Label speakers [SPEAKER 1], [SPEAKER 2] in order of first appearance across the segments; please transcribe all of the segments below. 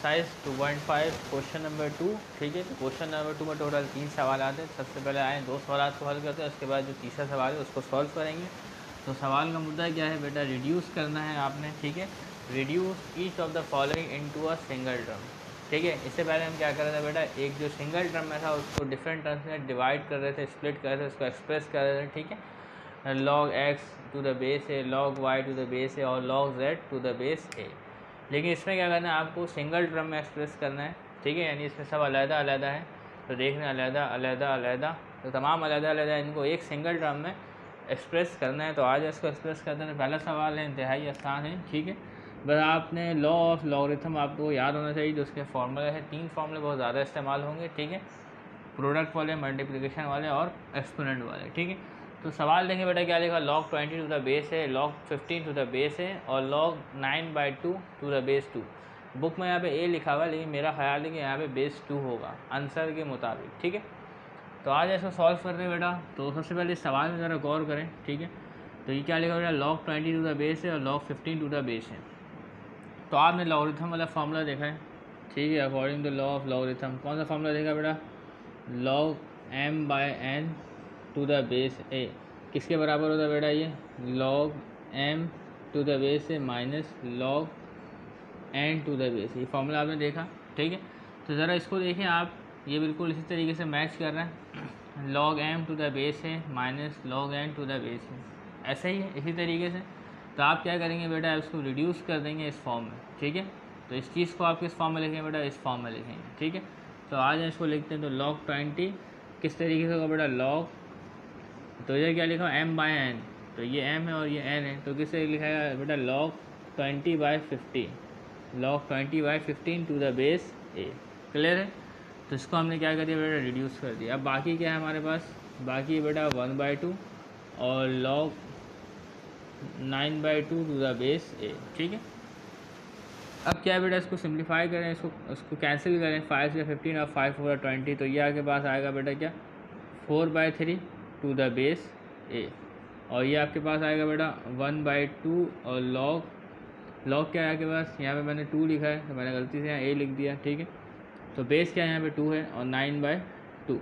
[SPEAKER 1] Exercise 2.5 question number 2। ठीक है, तो क्वेश्चन नंबर 2 में टोटल 3 सवाल आते हैं। सबसे पहले आए 2 सवाल को हल करते हैं, उसके बाद जो तीसरा सवाल है उसको सॉल्व करेंगे। तो सवाल का मुद्दा क्या है बेटा, रिड्यूस करना है आपने। ठीक है, reduce each of the following into a single term. ठीक है, इससे पहले हम क्या कर रहे थे बेटा, एक जो सिंगल टर्म में था उसको डिफरेंट टर्म्स में डिवाइड कर रहे थे, स्प्लिट कर रहे थे, उसको एक्सप्रेस कर रहे थे। ठीक है, log x to the base a, log y to the base a और log z to the base a. लेकिन इसमें क्या करना है, आपको सिंगल टर्म में एक्सप्रेस करना है। ठीक है, यानी इसमें सब अलहदा अलहदा है, तो देखना अलहदा अलहदा अलहदा, तो तमाम अलहदा अलहदा इनको एक सिंगल टर्म में एक्सप्रेस करना है। तो आज इसको एक्सप्रेस करते हैं। पहला सवाल है, इंतहाई आसान है। ठीक है, बस आपने लॉ ऑफ लॉगरिथम आपको याद होना चाहिए। जो उसके फार्मूले है, 3 फार्मूले बहुत ज़्यादा इस्तेमाल होंगे। ठीक है, प्रोडक्ट वाले, मल्टीप्लिकेशन वाले और एक्सपोनेंट वाले। ठीक है, तो सवाल देखें बेटा क्या लिखा, log 20 टू द बेस है, log 15 टू द बेस है और log 9/2 to the base 2। Book में यहाँ पे a लिखा हुआ है, लेकिन मेरा ख्याल है कि यहाँ पे बेस 2 होगा आंसर के मुताबिक। ठीक है, तो आज इसको सॉल्व करते हैं बेटा। तो सबसे पहले इस सवाल में ज़रा गौर करें। ठीक है, तो ये क्या लिखा बेटा, log 20 टू द बेस है और log 15 टू द बेस है। तो आपने लॉगरिथम वाला फार्मूला देखा है। ठीक है, according to law of logarithm कौन सा फार्मूला देखा बेटा, log m/n to the base a किसके बराबर होता है बेटा, ये log m to the base a minus log n to the base. ये फॉर्मूला आपने देखा। ठीक है, तो ज़रा इसको देखें आप, ये बिल्कुल इसी तरीके से मैच कर रहा है। log m to the base है minus log n to the base है, ऐसे ही है इसी तरीके से। तो आप क्या करेंगे बेटा, इसको रिड्यूस कर देंगे इस फॉर्म में। ठीक है, तो इस चीज़ को आप किस फॉर्म में लिखेंगे बेटा, इस फॉर्म में लिखेंगे। ठीक है, तो आज इसको लिखते हैं। तो log 20 किस तरीके से होगा बेटा, log, तो ये क्या लिखा m/n, तो ये m है और ये n है, तो किससे लिखा है बेटा, log 20/50, log 20/15 to the base a। Clear है, तो इसको हमने क्या कर दिया बेटा, रिड्यूस कर दिया। अब बाकी क्या है हमारे पास, बाकी बेटा 1/2 और log 9/2 to the base a। ठीक है, अब क्या है बेटा, इसको सिंप्लीफाई करें, इसको कैंसिल करें, 5 से 15 और 5 4 20, तो ये आपके पास आएगा बेटा क्या, 4/3 टू द बेस ए। और ये आपके पास आएगा बेटा 1/2 और log क्या है आपके पास, यहाँ पे मैंने 2 लिखा है तो मैंने गलती से यहाँ ए लिख दिया। ठीक है, तो बेस क्या है यहाँ पे 2 है और 9/2।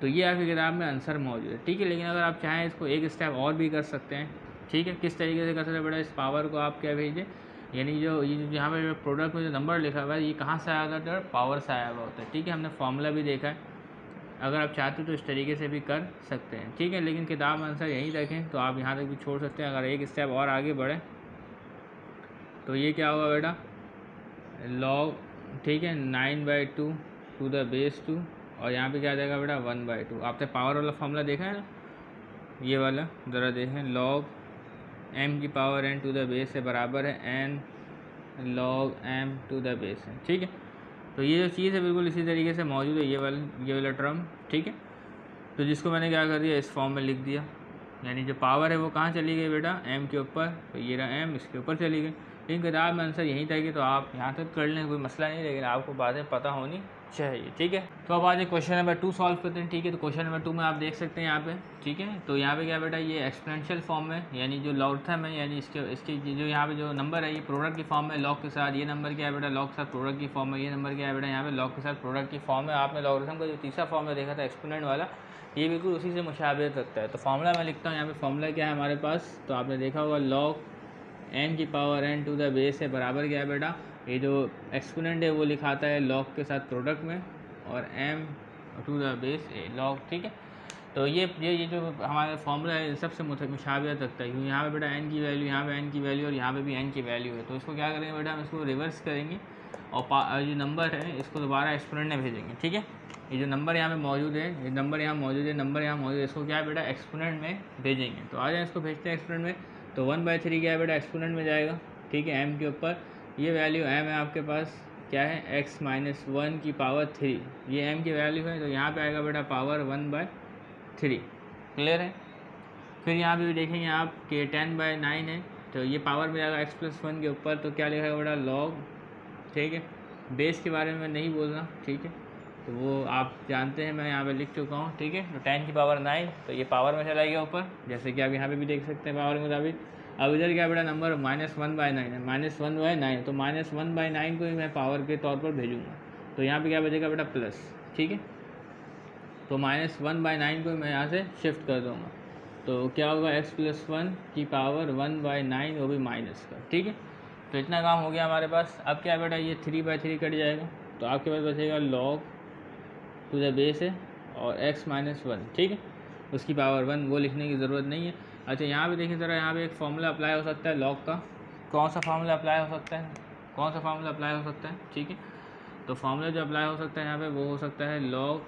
[SPEAKER 1] तो ये आपकी किताब में आंसर मौजूद है। ठीक है, लेकिन अगर आप चाहें इसको एक स्टेप और भी कर सकते हैं। ठीक है, किस तरीके से कर सकते हैं बेटा, इस पावर को आप क्या भेजिए, यानी जो ये यहाँ पे प्रोडक्ट में जो नंबर लिखा हुआ है ये कहाँ से आया होता है, पावर से आया हुआ होता है। ठीक है, हमने फार्मूला भी देखा है, अगर आप चाहते हो तो इस तरीके से भी कर सकते हैं। ठीक है, लेकिन किताब में आंसर यहीं रखें, तो आप यहाँ तक भी छोड़ सकते हैं। अगर एक स्टेप और आगे बढ़े तो ये क्या होगा बेटा, log, ठीक है, 9/2 टू द बेस 2 और यहाँ पे क्या आ जाएगा बेटा 1/2। आपने पावर वाला फार्मूला देखा है ना, ये वाला ज़रा देखें, log m की power n to the base से बराबर है n log m to the base है। ठीक है, तो ये जो चीज़ है बिल्कुल इसी तरीके से मौजूद है, ये वाला टर्म। ठीक है, तो जिसको मैंने क्या कर दिया, इस फॉर्म में लिख दिया, यानी जो पावर है वो कहाँ चली गई बेटा, m के ऊपर, तो ये रहा m इसके ऊपर चली गई। लेकिन किताब में आंसर यहीं तक है, तो आप यहाँ तक कर लें, कोई मसला नहीं, लेकिन आपको बातें पता होनी चाहिए। ठीक है, तो अब आज क्वेश्चन नंबर 2 सॉल्व करते हैं। ठीक है, तो क्वेश्चन नंबर 2 में आप देख सकते हैं यहाँ पे। ठीक है, तो यहाँ पे क्या बेटा, ये एक्सपोनेंशियल फॉर्म में, यानी जो लॉगरिथम है, यानी इसके जो यहाँ पे जो नंबर है ये प्रोडक्ट की फॉर्म में लॉग के साथ, ये नंबर क्या है बेटा, लॉग के साथ प्रोडक्ट की फॉर्म में, ये नंबर क्या है बेटा, यहाँ पे लॉग के साथ प्रोडक्ट की फॉर्म में। आपने लॉगरिथम का जो तीसरा फॉर्म में देखा था एक्सपोनेंट वाला, ये बिल्कुल उसी से मुशाबिहत रखता है। तो फार्मूला मैं लिखता हूँ यहाँ पे, फार्मूला क्या है हमारे पास, तो आपने देखा होगा log n की power n to the base है बराबर क्या है बेटा, ये जो एक्सपोनेंट है वो लिखाता है log के साथ प्रोडक्ट में और m to the base a log। ठीक है, तो ये जो हमारा फार्मूला है सबसे मुशाबिहत रखता है, क्योंकि यहाँ पे बेटा n की वैल्यू, यहाँ पे n की वैल्यू और यहाँ पे भी n की वैल्यू है। तो इसको क्या करेंगे बेटा, हम इसको रिवर्स करेंगे और जो नंबर है इसको दोबारा एक्सपोनेंट में भेजेंगे। ठीक है, ये जो नंबर यहाँ पे मौजूद है, ये नंबर यहाँ मौजूद है, नंबर यहाँ मौजूद है, इसको क्या है बेटा एक्सपोनेंट में भेजेंगे। तो आ जाए इसको भेजते हैं एक्सपोनेंट में, तो 1/3 क्या है बेटा एक्सपोनेंट में जाएगा। ठीक है, m के ऊपर, ये वैल्यू m है आपके पास, क्या है x - 1 की पावर 3, ये m की वैल्यू है, तो यहाँ पे आएगा बेटा पावर 1/3। क्लियर है, फिर यहाँ पे भी देखेंगे आप कि 10/9 है, तो ये पावर में जाएगा x+1 के ऊपर, तो क्या लिखा बेटा log। ठीक है, बेस के बारे में नहीं बोलना। ठीक है, तो वो आप जानते हैं, मैं यहाँ पे लिख चुका हूँ। ठीक है, तो 10 की पावर 9, तो ये पावर में चला गया ऊपर, जैसे कि आप यहाँ पे भी देख सकते हैं पावर के मुताबिक। अब इधर क्या बेटा नंबर -1/9 है, -1/9, तो -1/9 को ही मैं पावर के तौर पर भेजूँगा, तो यहाँ पे क्या बचेगा बेटा प्लस, ठीक है। तो -1/9 को मैं यहाँ से शिफ्ट कर दूँगा, तो क्या होगा x+1 की पावर 1/9, वो भी माइनस का, ठीक है। तो इतना काम हो गया हमारे पास। अब क्या बेटा ये 3/3 कट जाएगा, तो आपके पास बचेगा log टू द बेस है और x-1, ठीक है, उसकी पावर 1, वो लिखने की ज़रूरत नहीं है। अच्छा यहाँ पे देखिए ज़रा, यहाँ पे एक फॉर्मूला अप्लाई हो सकता है लॉग का। कौन सा फार्मूला अप्लाई हो सकता है, कौन सा फार्मूला अप्लाई हो सकता है, ठीक है। तो फार्मूला जो अप्लाई हो सकता है यहाँ पे वो हो सकता है log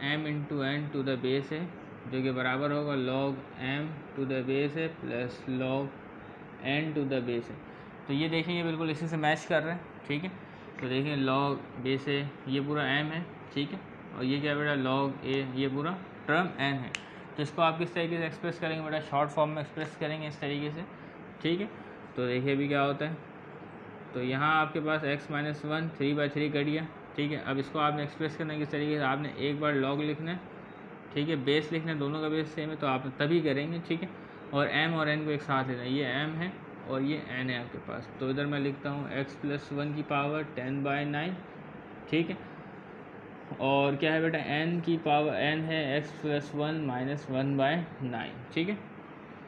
[SPEAKER 1] m × n to the base है, जो कि बराबर होगा log m to the base है plus log n to the base है। तो ये देखेंगे बिल्कुल इसी से मैच कर रहे हैं, ठीक है। तो देखिए log बेस है, ये पूरा m है, ठीक है, और ये क्या बेटा log a, ये पूरा टर्म n है। तो इसको आप किस तरीके से एक्सप्रेस करेंगे बेटा, शॉर्ट फॉर्म में एक्सप्रेस करेंगे इस तरीके से, ठीक है। तो देखिए अभी क्या होता है, तो यहाँ आपके पास x-1 3/3 कट गया, ठीक है। अब इसको आपने एक्सप्रेस करना है किस तरीके से, आपने एक बार log लिखना है, ठीक है, बेस लिखना है, दोनों का बेस सेम है तो आप तभी करेंगे, ठीक है। और m और n को एक साथ लेना है, ये m है और ये n है आपके पास। तो इधर मैं लिखता हूँ x+1 की पावर 10/9, ठीक है, और क्या है बेटा n की पावर n है x+1 - 1/9, ठीक है,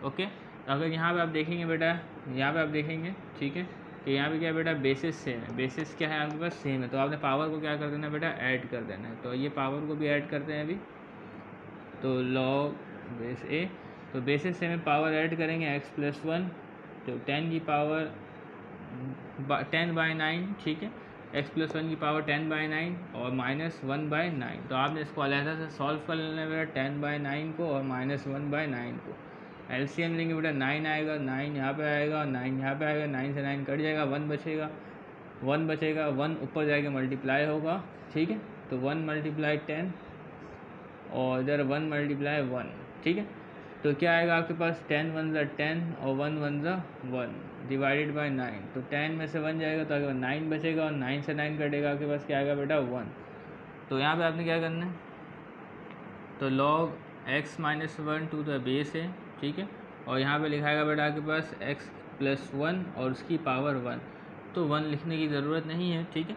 [SPEAKER 1] ओके। अगर यहाँ पे आप देखेंगे बेटा, यहाँ पे आप देखेंगे, ठीक है, कि यहाँ पे क्या है बेटा बेसिस सेम है, बेसिस क्या है आपके पास सेम है, तो आपने पावर को क्या कर देना है बेटा ऐड कर देना है। तो ये पावर को भी ऐड करते हैं अभी, तो log बेस a, तो बेसिस सेम में पावर ऐड करेंगे x+1, तो 10 की पावर 10/9, ठीक है, x+1 की पावर 10/9 और -1/9। तो आपने इसको अलहदा से सॉल्व कर लेना है बेटा 10/9 को और -1/9 को। एलसीएम लेंगे बेटा 9 आएगा, 9 यहाँ पे आएगा और 9 यहाँ पे आएगा, 9 से 9 कट जाएगा, 1 बचेगा, 1 बचेगा, 1 ऊपर जाएगा मल्टीप्लाई होगा, ठीक है। तो 1 × 10 और इधर 1 × 1, ठीक है। तो क्या आएगा आपके पास 10 1 ज़ा 10 और 1 1 ज़ा 1 डिवाइडेड बाय 9। तो 10 में से 1 जाएगा तो आगे 9 बचेगा और 9 से 9 कटेगा, आपके पास क्या आएगा बेटा 1। तो यहाँ पे आपने क्या करना है, तो log x-1 to the base है, ठीक है, और यहाँ पे लिखाएगा बेटा आपके पास x+1 और उसकी पावर 1, तो 1 लिखने की ज़रूरत नहीं है, ठीक है।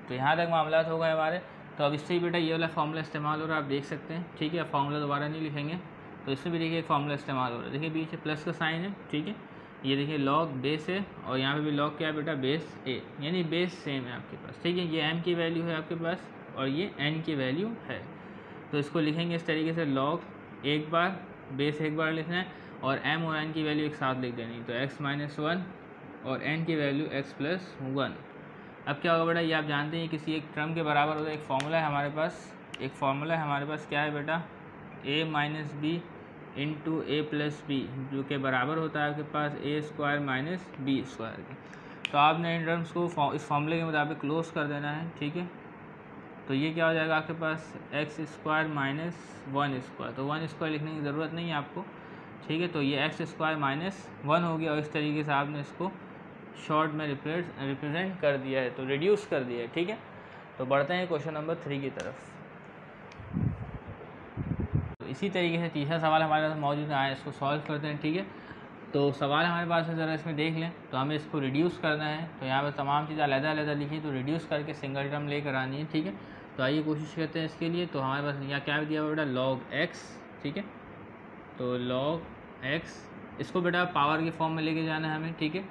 [SPEAKER 1] तो यहाँ तक मामला हो गए हमारे। तो अब इससे ही बेटा ये वाला फार्मूला इस्तेमाल हो रहा है, आप देख सकते हैं, ठीक है। फार्मूला दोबारा नहीं लिखेंगे, तो इसमें भी देखिए एक फार्मूला इस्तेमाल हो रहा है, देखिए बीच में प्लस का साइन है, ठीक है। ये देखिए log बेस है और यहाँ पे भी log क्या है बेटा बेस a, यानी बेस सेम है आपके पास, ठीक है। ये m की वैल्यू है आपके पास और ये n की वैल्यू है, तो इसको लिखेंगे इस तरीके से, log एक बार बेस एक बार लिखना है और m और n की वैल्यू एक साथ लिख देनी, तो x-1 और n की वैल्यू x+1। अब क्या होगा बेटा, ये आप जानते हैं किसी एक टर्म के बराबर होता है। एक फार्मूला है हमारे पास, एक फार्मूला है हमारे पास, क्या है बेटा a - b × a+b, जो कि बराबर होता है आपके पास a² - b² के। तो आपने इन टर्म्स को इस फार्मूले के मुताबिक क्लोज कर देना है, ठीक है। तो ये क्या हो जाएगा आपके पास x² - 1², तो 1² लिखने की ज़रूरत नहीं है आपको, ठीक है। तो ये x² - 1 हो गया और इस तरीके से आपने इसको शॉर्ट में रिप्रेजेंट कर दिया है, तो रिड्यूस कर दिया है, ठीक है। तो बढ़ते हैं क्वेश्चन नंबर 3 की तरफ। तो इसी तरीके से तीसरा सवाल हमारे पास मौजूद है, इसको सॉल्व करते हैं, ठीक है। तो सवाल हमारे पास है, ज़रा इसमें देख लें, तो हमें इसको रिड्यूस करना है। तो यहाँ पर तमाम चीज़ें अलग-अलग लिखी, तो रिड्यूस करके सिंगल टर्म लेकर आनी है, ठीक है। तो आइए कोशिश करते हैं इसके लिए। तो हमारे पास यहाँ क्या दिया हुआ बेटा log x, ठीक है। तो log x, इसको बेटा पावर के फॉर्म में लेके जाना है हमें, ठीक है,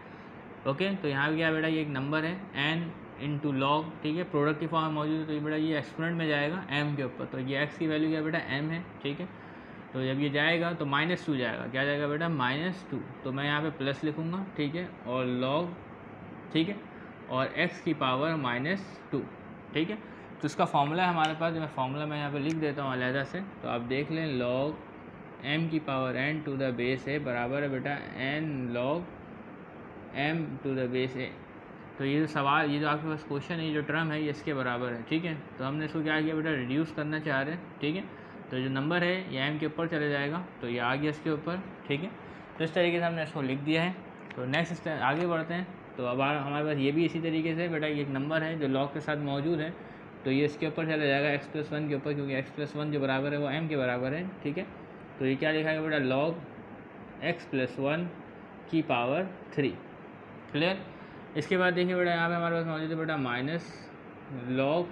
[SPEAKER 1] ओके। तो यहाँ भी क्या बेटा ये एक नंबर है n × log, ठीक है, प्रोडक्ट की फॉर्म में मौजूद है, तो ये बेटा ये एक्सपोनेंट में जाएगा m के ऊपर, तो ये x की वैल्यू क्या बेटा m है, ठीक है। तो जब ये जाएगा तो -2 जाएगा, क्या जाएगा बेटा -2, तो मैं यहाँ पे प्लस लिखूँगा, ठीक है, और log, ठीक है, और x की पावर -2, ठीक है। तो इसका फार्मूला है हमारे पास, जो मैं फार्मूला मैं यहाँ पे लिख देता हूँ अलहदा से, तो आप देख लें log m की power n to the base है बराबर है बेटा n log m to the base a। तो ये जो सवाल, ये जो आपके पास क्वेश्चन है, ये जो टर्म है ये इसके बराबर है, ठीक है। तो हमने इसको क्या किया बेटा रिड्यूस करना चाह रहे हैं, ठीक है। तो जो नंबर है ये m के ऊपर चले जाएगा, तो ये आ गया इसके ऊपर, ठीक है। तो इस तरीके से हमने इसको लिख दिया है। तो नेक्स्ट आगे बढ़ते हैं। तो अब हमारे पास ये भी इसी तरीके से बेटा ये एक नंबर है जो log के साथ मौजूद है, तो ये इसके ऊपर चला जाएगा x+1 के ऊपर, क्योंकि x+1 जो बराबर है वो m के बराबर है, ठीक है। तो ये क्या लिखा है बेटा log x+1 की पावर 3। क्लियर। इसके बाद देखिए बेटा यहाँ पे हमारे पास मौजूद है बेटा minus log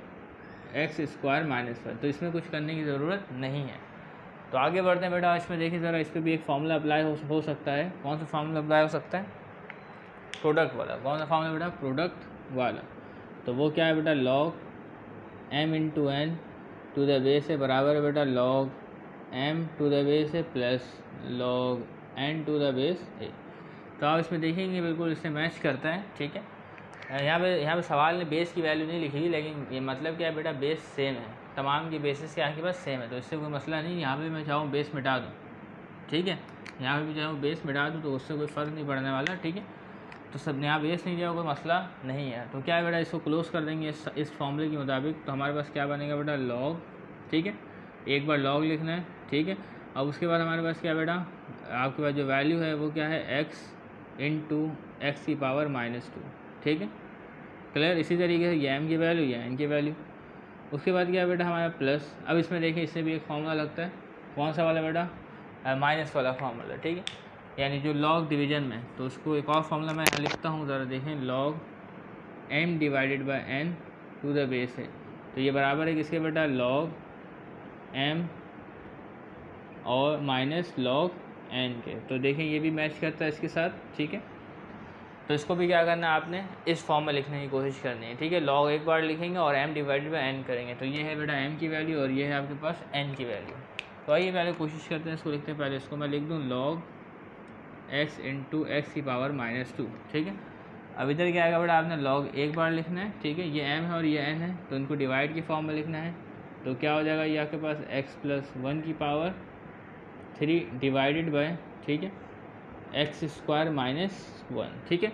[SPEAKER 1] x square minus 1, तो इसमें कुछ करने की ज़रूरत नहीं है। तो आगे बढ़ते हैं बेटा, इसमें देखिए ज़रा, इस पर भी एक फॉर्मूला अप्लाई हो सकता है। कौन सा फॉर्मूला अप्लाई हो सकता है? प्रोडक्ट वाला। कौन सा फॉर्मूला बेटा? प्रोडक्ट वाला। तो वो क्या है बेटा? Log m into n to the base है बराबर है बेटा log m to the base है plus log n to the base है। तो आप इसमें देखेंगे बिल्कुल इससे मैच करता है। ठीक है, यहाँ पे सवाल ने बेस की वैल्यू नहीं लिखी, लेकिन ये मतलब क्या है बेटा? बेस सेम है, तमाम की बेसिस क्या है कि बस सेम है, तो इससे कोई मसला नहीं। यहाँ पे मैं चाहूँ बेस मिटा दूँ, ठीक है, यहाँ पे भी चाहूँ बेस मिटा दूँ, तो उससे कोई फ़र्क नहीं पड़ने वाला। ठीक है, तो सब यहाँ बेस नहीं दिया, कोई मसला नहीं है। तो क्या है बेटा? इसको क्लोज कर देंगे इस फॉर्मूले के मुताबिक। तो हमारे पास क्या बनेगा बेटा? लॉग। ठीक है, एक बार लॉग लिखना है। ठीक है, अब उसके बाद हमारे पास क्या बेटा? आपके पास जो वैल्यू है वो क्या है? x इंटू एक्स की पावर -2। ठीक है, क्लियर। इसी तरीके से ये m की वैल्यू, ये n की वैल्यू। उसके बाद क्या है बेटा? हमारा प्लस। अब इसमें देखिए इससे भी एक फॉर्मूला लगता है। कौन सा वाला बेटा? माइनस वाला फॉर्मूला। ठीक है, यानी जो लॉग डिवीजन में, तो उसको एक और फॉर्मूला मैं यहाँ लिखता हूँ, ज़रा देखें। Log m divided by n to the base है, तो ये बराबर है किसके बेटा? लॉग m और माइनस लॉग n के। तो देखें ये भी मैच करता है इसके साथ। ठीक है, तो इसको भी क्या करना है आपने? इस फॉर्म में लिखने की कोशिश करनी है। ठीक है, लॉग एक बार लिखेंगे और m डिवाइडेड बाय n करेंगे, तो ये है बेटा m की वैल्यू और ये है आपके पास n की वैल्यू। तो आइए पहले कोशिश करते हैं, इसको लिखते हैं। पहले इसको मैं लिख दूँ लॉग x इंटू एक्स की पावर -2। ठीक है, अब इधर क्या आएगा बेटा? आपने लॉग एक बार लिखना है। ठीक है, ये m है और ये n है, तो इनको डिवाइड की फॉर्म में लिखना है। तो क्या हो जाएगा? ये आपके पास x प्लस 1 की पावर 3 डिवाइडेड बाय, ठीक है, एक्स स्क्वायर -1। ठीक है,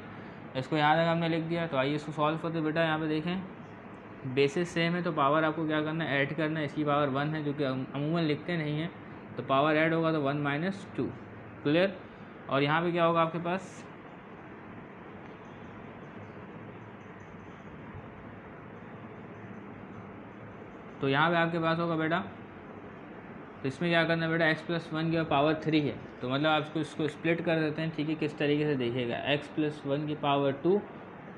[SPEAKER 1] इसको यहाँ तक हमने लिख दिया। तो आइए इसको सॉल्व करते हैं बेटा। यहाँ पे देखें बेसिस सेम है, तो पावर आपको क्या करना है? ऐड करना है। इसकी पावर 1 है, जो कि अमूमन लिखते नहीं हैं, तो पावर ऐड होगा तो 1 - 2। क्लियर। और यहाँ पे क्या होगा आपके पास? तो यहाँ पे आपके पास होगा बेटा, तो इसमें क्या करना है बेटा? x प्लस 1 की पावर 3 है, तो मतलब आप इसको स्प्लिट कर देते हैं। ठीक है, किस तरीके से देखिएगा? x प्लस 1 की पावर 2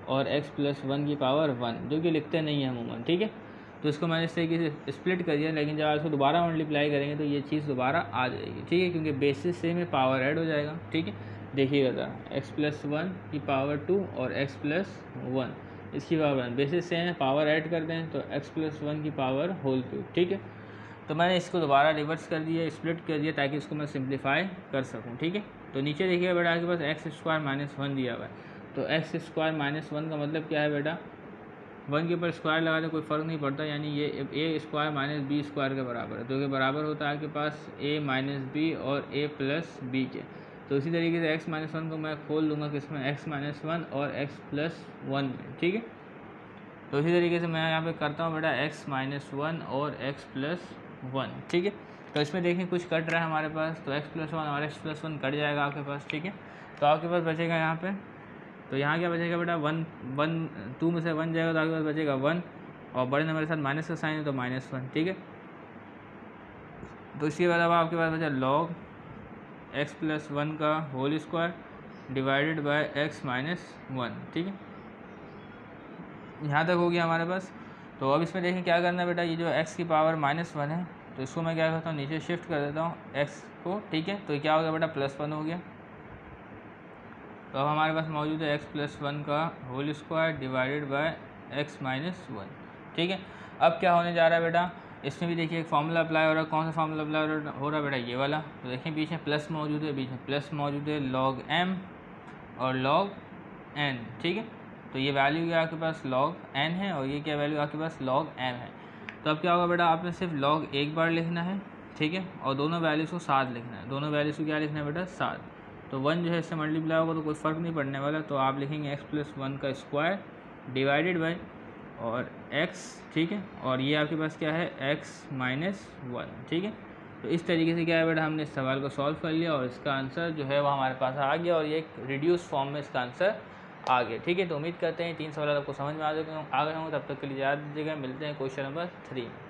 [SPEAKER 1] और x प्लस 1 की पावर 1, जो कि लिखते नहीं है अमूमन। ठीक है, तो इसको मैंने इस तरीके से स्प्लिट कर दिया, लेकिन जब आप इसको दोबारा मल्टीप्लाई करेंगे तो ये चीज़ दोबारा आ जाएगी। ठीक है, क्योंकि बेसिस सेम है, पावर ऐड हो जाएगा। ठीक है, देखिएगा ज़रा, x प्लस 1 की पावर 2 और x प्लस 1 इसकी पावर 1, बेसिस सेम है, पावर ऐड कर दें तो x प्लस 1 की पावर होल 2। ठीक है, तो मैंने इसको दोबारा रिवर्स कर दिया, स्प्लिट कर दिया, ताकि इसको मैं सिंप्लीफाई कर सकूं। ठीक है, तो नीचे देखिएगा बेटा आपके पास एक्स स्क्वायर -1 दिया हुआ है, तो एक्स स्क्वायर -1 का मतलब क्या है बेटा? 1 के ऊपर स्क्वायर लगा दे, कोई फ़र्क नहीं पड़ता, यानी ये a square minus B square के बराबर है, तो ये बराबर होता है आपके पास a माइनस बी और a प्लस बी के। तो इसी तरीके से x -1 को मैं खोल लूँगा किसमें? x -1 और x प्लस 1 में। ठीक है, तो इसी तरीके से मैं यहाँ पे करता हूँ बेटा x -1 और x प्लस 1। ठीक है, तो इसमें देखें कुछ कट रहा है हमारे पास, तो x प्लस 1 और x प्लस 1 कट जाएगा आपके पास। ठीक है, तो आपके पास बचेगा यहाँ पे, तो यहाँ क्या बचेगा बेटा? 2 में से 1 जाएगा, तो आपके पास बचेगा 1, और बड़े नंबर के साथ माइनस का साइन है तो -1। ठीक है, तो इसके बाद अब आपके पास बचा लॉग x प्लस 1 का whole square divided by x minus 1। ठीक है, यहाँ तक हो गया हमारे पास। तो अब इसमें देखें क्या करना है बेटा? ये जो x की पावर -1 है, तो इसको मैं क्या करता हूँ? नीचे शिफ्ट कर देता हूँ x को। ठीक है, तो क्या हो गया बेटा? +1 हो गया। तो अब हमारे पास मौजूद है x प्लस 1 का whole square divided by x minus 1। ठीक है, अब क्या होने जा रहा है बेटा? इसमें भी देखिए एक फार्मूला अप्लाई हो रहा है। कौन सा फार्मूला अप्लाई हो रहा है बेटा? ये वाला। तो देखें बीच में प्लस मौजूद है, बीच में प्लस मौजूद है, log m और log n। ठीक है, तो ये वैल्यू क्या आपके पास? log n है, और ये क्या वैल्यू आपके पास? log m है। तो अब क्या होगा बेटा? आपने सिर्फ log एक बार लिखना है। ठीक है, और दोनों वैल्यूज़ को साथ लिखना है। दोनों वैल्यूज़ को क्या लिखना है बेटा? साथ। तो 1 जो है इससे मल्टीप्लाई होगा तो कोई फ़र्क नहीं पड़ने वाला, तो आप लिखेंगे x प्लस 1 का स्क्वायर डिवाइडेड बाई और x। ठीक है, और ये आपके पास क्या है? x minus 1। ठीक है, तो इस तरीके से क्या है बेटा? हमने इस सवाल को सॉल्व कर लिया और इसका आंसर जो है वो हमारे पास आ गया, और ये एक रिड्यूस फॉर्म में इसका आंसर आ गया। ठीक है, तो उम्मीद करते हैं 3 सवाल आपको समझ में आ गए होंगे। तब तक के लिए याद दीजिएगा, मिलते हैं क्वेश्चन नंबर 3 में।